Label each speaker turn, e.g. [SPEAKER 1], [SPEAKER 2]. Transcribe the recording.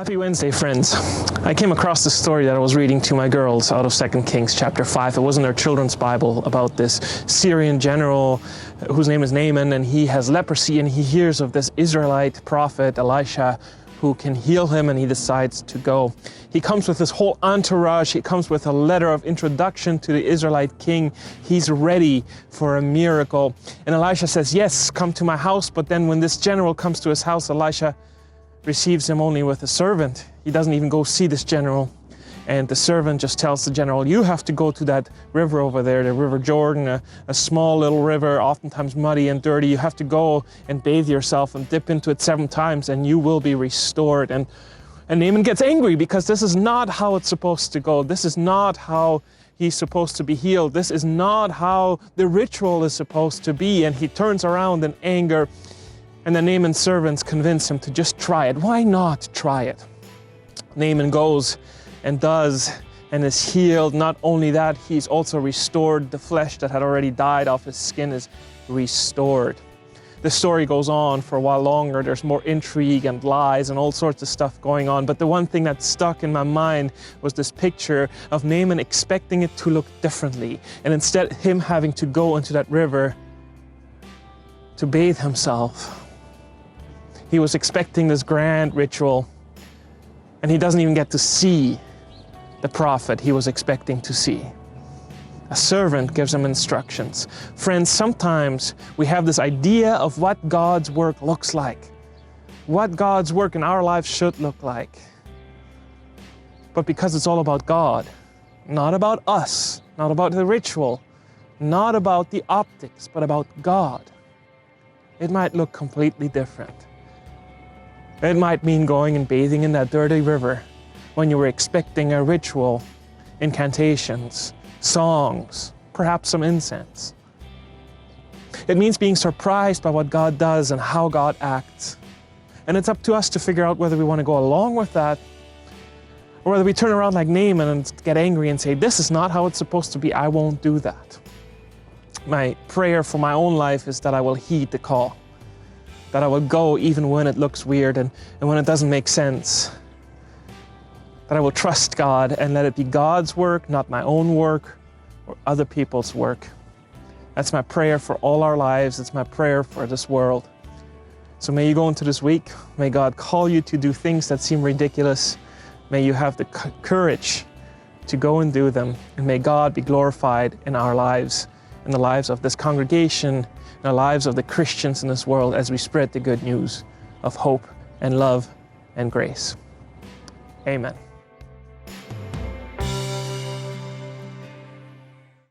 [SPEAKER 1] Happy Wednesday, friends. I came across the story that I was reading to my girls out of 2 Kings chapter 5. It was in their children's Bible about this Syrian general whose name is Naaman, and he has leprosy, and he hears of this Israelite prophet, Elisha, who can heal him, and he decides to go. He comes with his whole entourage. He comes with a letter of introduction to the Israelite king. He's ready for a miracle. And Elisha says, yes, come to my house. But then when this general comes to his house, Elisha receives him only with a servant. He doesn't even go see this general. And the servant just tells the general, you have to go to that river over there, the River Jordan, a small little river, oftentimes muddy and dirty. You have to go and bathe yourself and dip into it 7 times and you will be restored. And Naaman gets angry because this is not how it's supposed to go. This is not how he's supposed to be healed. This is not how the ritual is supposed to be. And he turns around in anger. And then Naaman's servants convince him to just try it. Why not try it? Naaman goes and does and is healed. Not only that, he's also restored. The flesh that had already died off his skin is restored. The story goes on for a while longer. There's more intrigue and lies and all sorts of stuff going on. But the one thing that stuck in my mind was this picture of Naaman expecting it to look differently. And instead, him having to go into that river to bathe himself. He was expecting this grand ritual, and he doesn't even get to see the prophet he was expecting to see. A servant gives him instructions. Friends, sometimes we have this idea of what God's work looks like, what God's work in our lives should look like. But because it's all about God, not about us, not about the ritual, not about the optics, but about God, it might look completely different. It might mean going and bathing in that dirty river when you were expecting a ritual, incantations, songs, perhaps some incense. It means being surprised by what God does and how God acts. And it's up to us to figure out whether we want to go along with that or whether we turn around like Naaman and get angry and say, this is not how it's supposed to be, I won't do that. My prayer for my own life is that I will heed the call, that I will go even when it looks weird and when it doesn't make sense. That I will trust God and let it be God's work, not my own work or other people's work. That's my prayer for all our lives. It's my prayer for this world. So may you go into this week. May God call you to do things that seem ridiculous. May you have the courage to go and do them. And may God be glorified in our lives, in the lives of this congregation, in the lives of the Christians in this world as we spread the good news of hope and love and grace. Amen.